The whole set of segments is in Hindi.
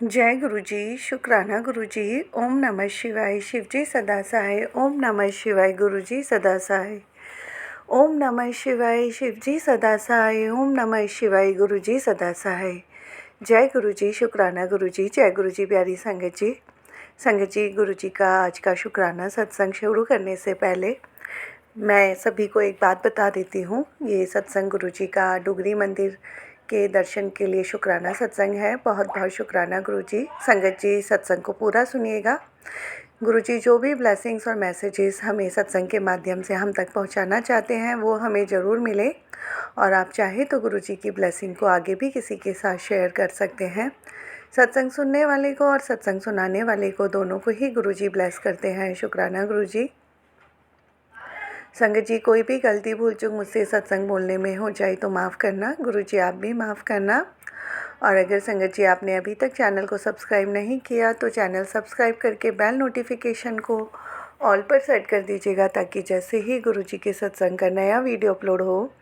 जय गुरु जी। शुक्राना गुरु जी। ओम नमः शिवाय। शिव जी सदा सहाय। ओम नमः शिवाय। गुरु जी सदा सहाय। ओम नमः शिवाय। शिव जी सदा सहाय। ओम नमः शिवाय। गुरु जी सदा सहाय। जय गुरु जी। शुक्राना गुरु जी। जय गुरु जी। प्यारी संगत जी। संगत जी, गुरु जी का आज का शुक्राना सत्संग शुरू करने से पहले मैं सभी को एक बात बता देती हूँ। ये सत्संग गुरु जी का डुगरी मंदिर के दर्शन के लिए शुक्राना सत्संग है। बहुत बहुत शुक्राना गुरु जी। संगत जी सत्संग को पूरा सुनिएगा। गुरु जी जो भी ब्लेसिंग्स और मैसेजेस हमें सत्संग के माध्यम से हम तक पहुंचाना चाहते हैं वो हमें ज़रूर मिले, और आप चाहे तो गुरु जी की ब्लेसिंग को आगे भी किसी के साथ शेयर कर सकते हैं। सत्संग सुनने वाले को और सत्संग सुनाने वाले को दोनों को ही गुरु जी ब्लेस करते हैं। शुक्राना गुरु जी। संगत जी, कोई भी गलती भूल चूक मुझसे सत्संग बोलने में हो जाए तो माफ़ करना। गुरु जी आप भी माफ़ करना। और अगर संगत जी आपने अभी तक चैनल को सब्सक्राइब नहीं किया तो चैनल सब्सक्राइब करके बेल नोटिफिकेशन को ऑल पर सेट कर दीजिएगा, ताकि जैसे ही गुरु जी के सत्संग का नया वीडियो अपलोड हो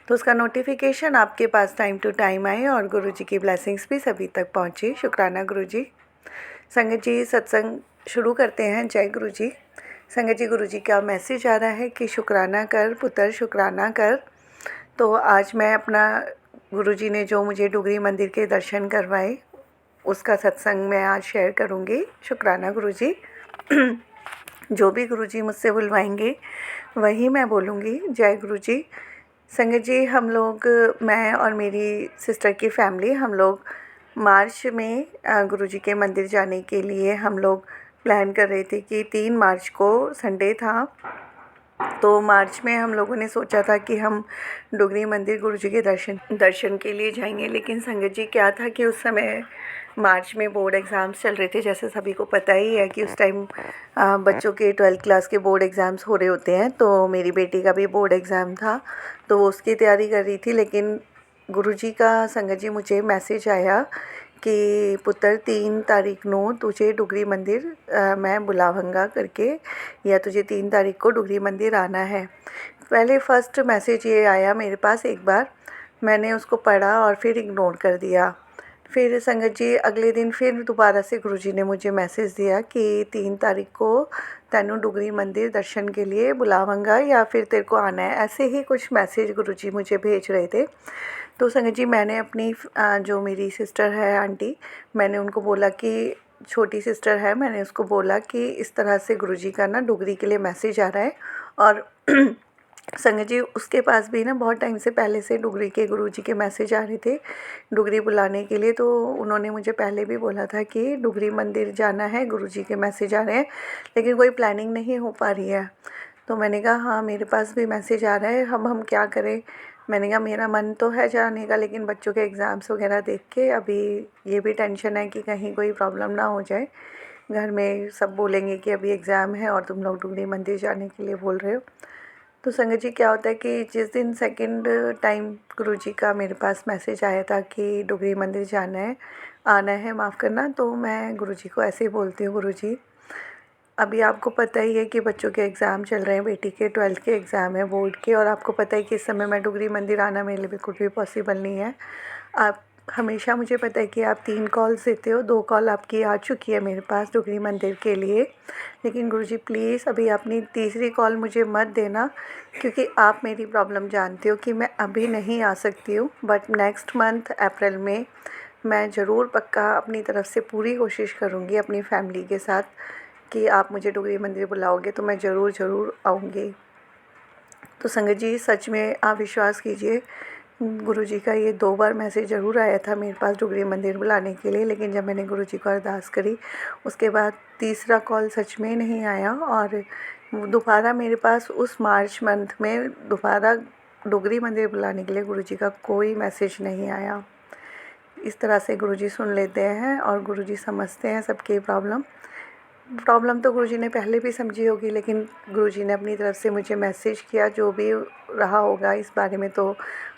तो उसका नोटिफिकेशन आपके पास टाइम टू टाइम आए और गुरु जी की ब्लेसिंग्स भी सभी तक पहुँचे। शुक्राना गुरु जी। संगत जी सत्संग शुरू करते हैं। जय गुरु जी। संगत जी, गुरु जी का मैसेज आ रहा है कि शुक्राना कर पुत्र, शुक्राना कर। तो आज मैं अपना गुरु जी ने जो मुझे डुगरी मंदिर के दर्शन करवाए उसका सत्संग मैं आज शेयर करूँगी। शुक्राना गुरु जी। जो भी गुरु जी मुझसे बुलवाएंगे वही मैं बोलूँगी। जय गुरु जी। संगत जी, हम लोग, मैं और मेरी सिस्टर की फैमिली, हम लोग मार्च में गुरु जी के मंदिर जाने के लिए हम लोग प्लान कर रहे थे कि 3 मार्च को संडे था। तो मार्च में हम लोगों ने सोचा था कि हम डुगरी मंदिर गुरु जी के दर्शन के लिए जाएंगे। लेकिन संगत जी क्या था कि उस समय मार्च में बोर्ड एग्ज़ाम्स चल रहे थे। जैसे सभी को पता ही है कि उस टाइम बच्चों के 12th क्लास के बोर्ड एग्ज़ाम्स हो रहे होते हैं। तो मेरी बेटी का भी बोर्ड एग्ज़ाम था, तो वो उसकी तैयारी कर रही थी। लेकिन गुरु जी का संगत जी मुझे मैसेज आया कि पुत्र 3 तारीख को तुझे डुगरी मंदिर मैं बुलाऊंगा करके, या तुझे 3 तारीख को डुगरी मंदिर आना है। पहले फर्स्ट मैसेज ये आया मेरे पास, एक बार मैंने उसको पढ़ा और फिर इग्नोर कर दिया। फिर संगत जी अगले दिन फिर दोबारा से गुरु जी ने मुझे मैसेज दिया कि 3 तारीख को तेनू डुगरी मंदिर दर्शन के लिए बुलाऊंगा या फिर तेरे को आना है। ऐसे ही कुछ मैसेज गुरु जी मुझे भेज रहे थे। तो संगत जी मैंने अपनी जो मेरी सिस्टर है आंटी, मैंने उनको बोला कि छोटी सिस्टर है, मैंने उसको बोला कि इस तरह से गुरु जी का ना डुगरी के लिए मैसेज आ रहा है। और संगत जी उसके पास भी ना बहुत टाइम से पहले से डुगरी के गुरु जी के मैसेज आ रहे थे डुगरी बुलाने के लिए। तो उन्होंने मुझे पहले भी बोला था कि डुगरी मंदिर जाना है, गुरु जी के मैसेज आ रहे हैं, लेकिन कोई प्लानिंग नहीं हो पा रही है। तो मैंने कहा हाँ मेरे पास भी मैसेज आ रहा है, हम क्या करें। मैंने कहा मेरा मन तो है जाने का, लेकिन बच्चों के एग्ज़ाम्स वगैरह देख के अभी ये भी टेंशन है कि कहीं कोई प्रॉब्लम ना हो जाए। घर में सब बोलेंगे कि अभी एग्ज़ाम है और तुम लोग डुगरी मंदिर जाने के लिए बोल रहे हो। तो संगत जी क्या होता है कि जिस दिन सेकंड टाइम गुरु जी का मेरे पास मैसेज आया था कि डुगरी मंदिर जाना है, आना है, माफ़ करना, तो मैं गुरु जी को ऐसे ही बोलती हूँ, गुरु जी अभी आपको पता ही है कि बच्चों के एग्ज़ाम चल रहे हैं, बेटी के 12th के एग्ज़ाम है बोर्ड के, और आपको पता है कि इस समय मैं डुगरी मंदिर आना मेरे लिए बिल्कुल भी पॉसिबल नहीं है। आप हमेशा, मुझे पता है कि आप 3 कॉल्स देते हो, 2 कॉल आपकी आ चुकी है मेरे पास डुगरी मंदिर के लिए। लेकिन गुरुजी प्लीज़ अभी अपनी तीसरी कॉल मुझे मत देना, क्योंकि आप मेरी प्रॉब्लम जानते हो कि मैं अभी नहीं आ सकती हूँ। बट नेक्स्ट मंथ अप्रैल में मैं ज़रूर पक्का अपनी तरफ से पूरी कोशिश करूँगी अपनी फैमिली के साथ कि आप मुझे डुगरी मंदिर बुलाओगे तो मैं ज़रूर आऊँगी। तो संगत जी सच में आप विश्वास कीजिए, गुरु जी का ये 2 बार मैसेज ज़रूर आया था मेरे पास डुगरी मंदिर बुलाने के लिए। लेकिन जब मैंने गुरु जी को अरदास करी उसके बाद तीसरा कॉल सच में नहीं आया, और दोबारा मेरे पास उस मार्च मंथ में दोबारा डुगरी मंदिर बुलाने के लिए गुरु जी का कोई मैसेज नहीं आया। इस तरह से गुरु जी सुन लेते हैं और गुरु जी समझते हैं सबकी प्रॉब्लम तो गुरुजी ने पहले भी समझी होगी, लेकिन गुरुजी ने अपनी तरफ से मुझे मैसेज किया। जो भी रहा होगा इस बारे में तो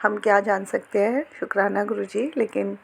हम क्या जान सकते हैं। शुक्राना गुरुजी। लेकिन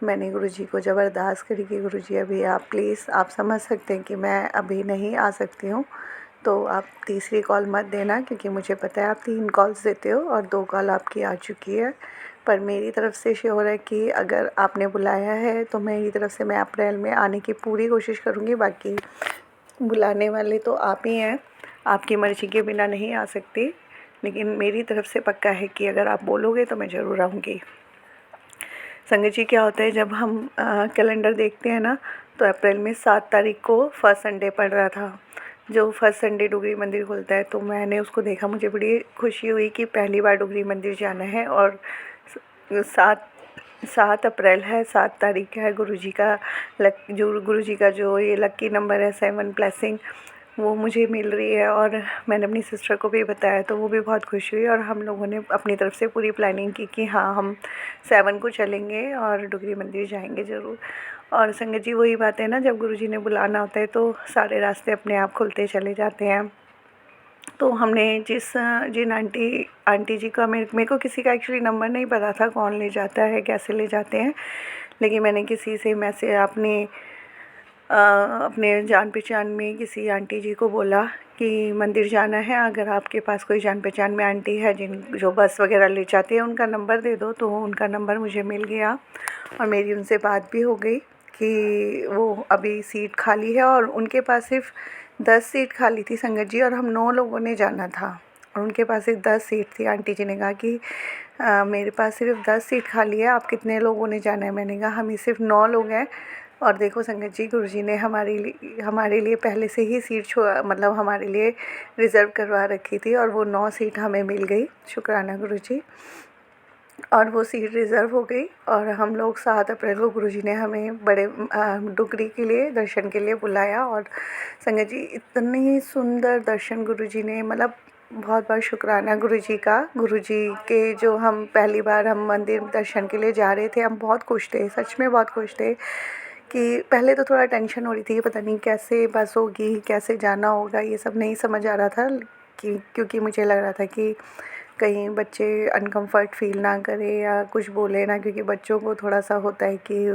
मैंने गुरुजी को ज़बरदस्त करी कि गुरुजी अभी आप प्लीज़, आप समझ सकते हैं कि मैं अभी नहीं आ सकती हूँ, तो आप तीसरी कॉल मत देना, क्योंकि मुझे पता है आप 3 कॉल्स देते हो और 2 कॉल आपकी आ चुकी है। पर मेरी तरफ़ से श्योर है कि अगर आपने बुलाया है तो मेरी तरफ़ से मैं अप्रैल में आने की पूरी कोशिश करूँगी। बाकी बुलाने वाले तो आप ही हैं, आपकी मर्ज़ी के बिना नहीं आ सकती, लेकिन मेरी तरफ़ से पक्का है कि अगर आप बोलोगे तो मैं ज़रूर आऊँगी। संगत जी, क्या होता है जब हम कैलेंडर देखते हैं ना, तो अप्रैल में 7 तारीख को फर्स्ट संडे पड़ रहा था, जो फर्स्ट संडे डुगरी मंदिर खुलता है। तो मैंने उसको देखा, मुझे बड़ी खुशी हुई कि पहली बार डुगरी मंदिर जाना है। और 7 अप्रैल है, 7 तारीख है। गुरुजी का जो ये लक्की नंबर है 7 ब्लेसिंग, वो मुझे मिल रही है। और मैंने अपनी सिस्टर को भी बताया तो वो भी बहुत खुश हुई, और हम लोगों ने अपनी तरफ से पूरी प्लानिंग की कि हाँ, हम 7 को चलेंगे और डुगरी मंदिर जाएंगे ज़रूर। और संगत जी, वही बात है ना, जब गुरुजी ने बुलाना होता है तो सारे रास्ते अपने आप खुलते चले जाते हैं। तो हमने जिन आंटी जी का, मेरे को किसी का एक्चुअली नंबर नहीं पता था कौन ले जाता है, कैसे ले जाते हैं, लेकिन मैंने किसी से अपने जान पहचान में किसी आंटी जी को बोला कि मंदिर जाना है, अगर आपके पास कोई जान पहचान में आंटी है जो बस वगैरह ले जाती है, उनका नंबर दे दो। तो उनका नंबर मुझे मिल गया और मेरी उनसे बात भी हो गई कि वो अभी सीट खाली है, और उनके पास सिर्फ 10 सीट खाली थी संगत जी, और हम 9 लोगों ने जाना था और उनके पास सिर्फ 10 सीट थी। आंटी जी ने कहा कि मेरे पास सिर्फ 10 सीट खाली है, आप कितने लोगों ने जाना है? मैंने कहा हम ही सिर्फ 9 लोग हैं। और देखो संगत जी, गुरुजी ने हमारे लिए पहले से ही सीट मतलब हमारे लिए रिज़र्व करवा रखी थी, और वो 9 सीट हमें मिल गई। शुक्राना गुरुजी। और वो सीट रिज़र्व हो गई, और हम लोग 7 अप्रैल को गुरुजी ने हमें बड़े डुगरी के लिए दर्शन के लिए बुलाया। और संगत जी, इतनी सुंदर दर्शन गुरुजी ने, मतलब बहुत बहुत शुक्राना गुरुजी का। गुरुजी के जो हम पहली बार हम मंदिर दर्शन के लिए जा रहे थे, हम बहुत खुश थे, सच में बहुत खुश थे। कि पहले तो थोड़ा टेंशन हो रही थी कि पता नहीं कैसे बस होगी, कैसे जाना होगा, ये सब नहीं समझ आ रहा था कि क्योंकि मुझे लग रहा था कि कहीं बच्चे अनकम्फर्ट फ़ील ना करें या कुछ बोले ना, क्योंकि बच्चों को थोड़ा सा होता है कि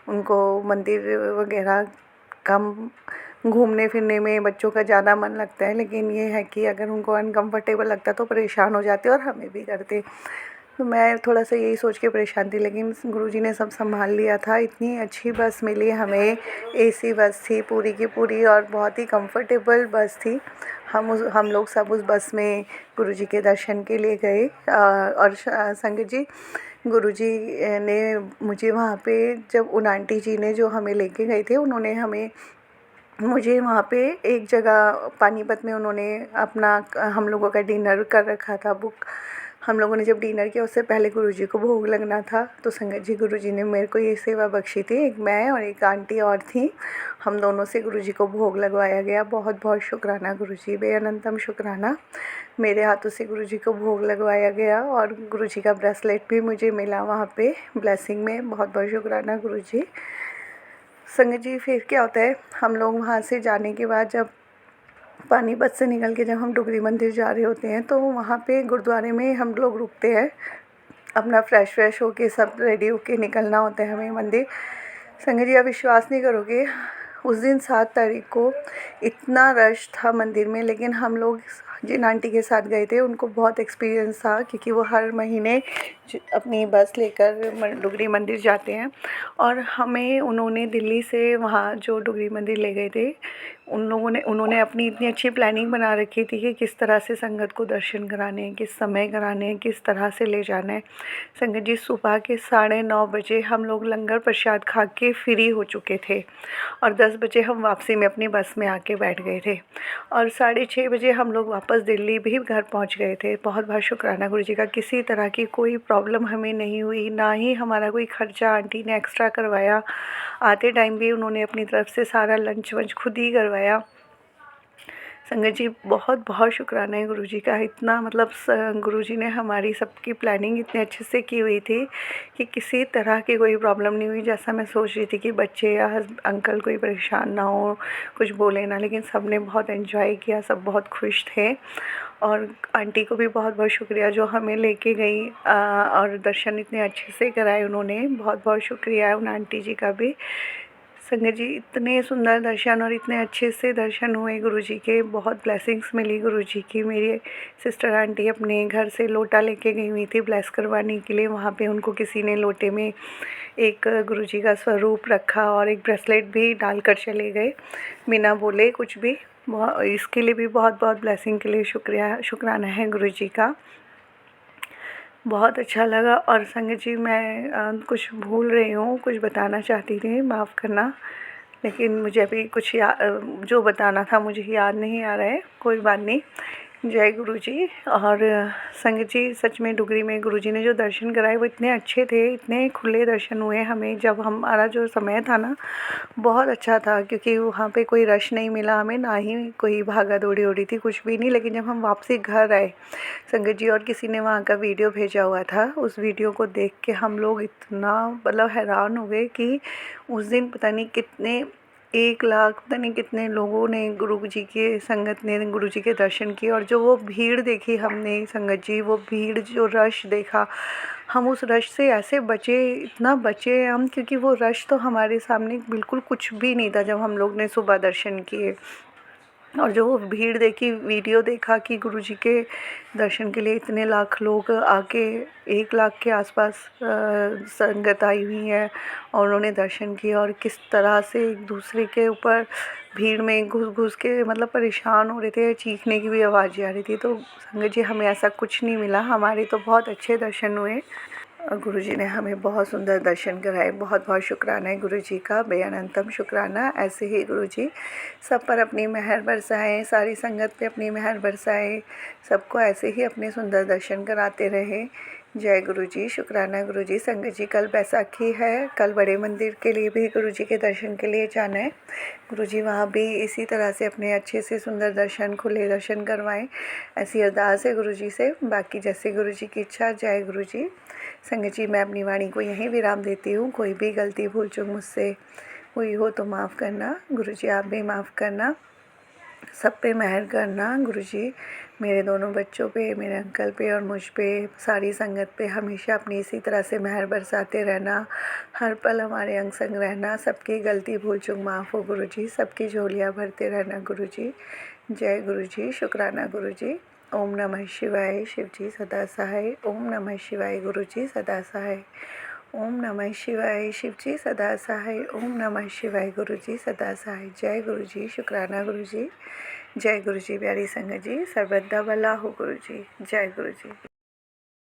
उनको मंदिर वगैरह कम घूमने फिरने में बच्चों का ज़्यादा मन लगता है। लेकिन ये है कि अगर उनको अनकम्फर्टेबल लगता तो परेशान हो जाते और हमें भी करते। तो मैं थोड़ा सा यही सोच के परेशान थी, लेकिन गुरुजी ने सब संभाल लिया था। इतनी अच्छी बस मिली हमें, एसी बस थी पूरी की पूरी, और बहुत ही कंफर्टेबल बस थी। हम लोग सब उस बस में गुरुजी के दर्शन के लिए गए। और संगत जी, गुरुजी ने मुझे वहाँ पे, जब उन आंटी जी ने जो हमें लेके गए थे, उन्होंने मुझे वहाँ पे एक जगह पानीपत में उन्होंने अपना हम लोगों का डिनर कर रखा था बुक। हम लोगों ने जब डिनर किया उससे पहले गुरुजी को भोग लगना था, तो संगत जी, गुरुजी ने मेरे को ये सेवा बख्शी थी। एक मैं और एक आंटी और थी, हम दोनों से गुरुजी को भोग लगवाया गया। बहुत बहुत शुक्राना गुरुजी, बेअनंतम शुक्राना। मेरे हाथों से गुरुजी को भोग लगवाया गया, और गुरुजी का ब्रेसलेट भी मुझे मिला वहाँ पे ब्लेसिंग में। बहुत बहुत शुक्राना गुरुजी। संगत जी, फिर क्या होता है, हम लोग वहाँ से जाने के बाद जब पानीपत से निकल के जब हम डुगरी मंदिर जा रहे होते हैं, तो वहाँ पे गुरुद्वारे में हम लोग रुकते हैं, अपना फ्रेश होके सब रेडी होके निकलना होता है हमें मंदिर। संगत जी, आप विश्वास नहीं करोगे, उस दिन 7 तारीख को इतना रश था मंदिर में। लेकिन हम लोग जिन आंटी के साथ गए थे उनको बहुत एक्सपीरियंस था, क्योंकि वो हर महीने अपनी बस लेकर डुगरी मंदिर जाते हैं। और हमें उन्होंने दिल्ली से वहाँ जो डुगरी मंदिर ले गए थे, उन्होंने अपनी इतनी अच्छी प्लानिंग बना रखी थी कि किस तरह से संगत को दर्शन कराने हैं, किस समय कराने हैं, किस तरह से ले जाना है। संगत जी, सुबह के 9:30 बजे हम लोग लंगर प्रसाद खा के फ्री हो चुके थे, और 10 बजे हम वापसी में अपनी बस में आके बैठ गए थे, और 6:30 बजे हम लोग वापस दिल्ली भी घर पहुंच गए थे। बहुत बहुत शुक्राना गुरुजी का, किसी तरह की कोई प्रॉब्लम हमें नहीं हुई, ना ही हमारा कोई खर्चा आंटी ने एक्स्ट्रा करवाया। आते टाइम भी उन्होंने अपनी तरफ से सारा लंच वंच खुद ही करवाया। संगत जी, बहुत बहुत शुक्राना है गुरुजी का। इतना मतलब गुरुजी ने हमारी सबकी प्लानिंग इतने अच्छे से की हुई थी कि किसी तरह की कोई प्रॉब्लम नहीं हुई। जैसा मैं सोच रही थी कि बच्चे या अंकल कोई परेशान ना हो, कुछ बोले ना, लेकिन सब ने बहुत एंजॉय किया, सब बहुत खुश थे। और आंटी को भी बहुत बहुत शुक्रिया जो हमें लेके गई और दर्शन इतने अच्छे से कराए उन्होंने। बहुत बहुत शुक्रिया है उन आंटी जी का भी। संगत जी इतने सुंदर दर्शन और इतने अच्छे से दर्शन हुए गुरुजी के, बहुत ब्लेसिंग्स मिली गुरुजी की। मेरी सिस्टर आंटी अपने घर से लोटा लेके गई हुई थी ब्लेस करवाने के लिए। वहाँ पे उनको किसी ने लोटे में एक गुरुजी का स्वरूप रखा और एक ब्रेसलेट भी डालकर चले गए बिना बोले कुछ भी। इसके लिए भी बहुत बहुत ब्लेसिंग के लिए शुक्राना है गुरुजी का। बहुत अच्छा लगा। और संगत जी मैं कुछ भूल रही हूँ, कुछ बताना चाहती थी, माफ़ करना, लेकिन मुझे अभी कुछ जो बताना था मुझे याद नहीं आ रहा है। कोई बात नहीं। जय गुरु जी। और संगत जी सच में डुगरी में गुरुजी ने जो दर्शन कराए वो इतने अच्छे थे, इतने खुले दर्शन हुए हमें। जब हमारा जो समय था ना बहुत अच्छा था, क्योंकि वहाँ पे कोई रश नहीं मिला हमें, ना ही कोई भागा दौड़ी हो रही थी, कुछ भी नहीं। लेकिन जब हम वापसी घर आए संगत जी, और किसी ने वहाँ का वीडियो भेजा हुआ था, उस वीडियो को देख के हम लोग इतना मतलब हैरान हो गए कि उस दिन पता नहीं कितने 1 लाख पता नहीं कितने लोगों ने गुरु जी के संगत ने गुरु जी के दर्शन किए। और जो वो भीड़ देखी हमने संगत जी, वो भीड़ जो रश देखा, हम उस रश से ऐसे बचे, इतना बचे हम, क्योंकि वो रश तो हमारे सामने बिल्कुल कुछ भी नहीं था जब हम लोग ने सुबह दर्शन किए। और जो वो भीड़ देखी, वीडियो देखा कि गुरुजी के दर्शन के लिए इतने लाख लोग आके 1 लाख के आसपास संगत आई हुई है और उन्होंने दर्शन किए, और किस तरह से एक दूसरे के ऊपर भीड़ में घुस घुस के मतलब परेशान हो रहे थे, चीखने की भी आवाज़ आ रही थी। तो संगत जी हमें ऐसा कुछ नहीं मिला, हमारे तो बहुत अच्छे दर्शन हुए और गुरुजी ने हमें बहुत सुंदर दर्शन कराए। बहुत बहुत शुक्राना है गुरुजी का, बेअनंतम शुक्राना। ऐसे ही गुरुजी सब पर अपनी मेहर बरसाएं, सारी संगत पे अपनी मेहर बरसाएं, सबको ऐसे ही अपने सुंदर दर्शन कराते रहे। जय गुरुजी। शुक्राना गुरुजी। संगत जी कल बैसाखी है, कल बड़े मंदिर के लिए भी गुरुजी के दर्शन के लिए जाना है। गुरुजी वहाँ भी इसी तरह से अपने अच्छे से सुंदर दर्शन, खुले दर्शन करवाएं, ऐसी अरदास है गुरुजी से। बाकी जैसे गुरुजी की इच्छा। जय गुरुजी। संगत जी मैं अपनी वाणी को यहीं विराम देती हूँ। कोई भी गलती भूल चूक मुझसे हुई हो तो माफ़ करना गुरुजी, आप भी माफ़ करना, सब पे मेहर करना गुरुजी, मेरे दोनों बच्चों पे, मेरे अंकल पे और मुझ पे, सारी संगत पे हमेशा अपनी इसी तरह से मेहर बरसाते रहना, हर पल हमारे अंग संग रहना, सबकी गलती भूल चूक माफ़ हो गुरुजी, सबकी झोलियाँ भरते रहना गुरुजी। जय गुरुजी। शुक्राना गुरुजी। ओम नमः शिवाय। शिव जी सदा सहाय। ओम नमः शिवाय। गुरुजी सदा सहाय। ओम नमः शिवाय। शिव जी सदा सहाय। ओम नमः शिवाय। गुरुजी सदा सहाय। जय गुरुजी। शुक्राना गुरुजी। जय गुरुजी। प्यारी संगत जी सर्वदा भला हो गुरुजी। जय गुरुजी।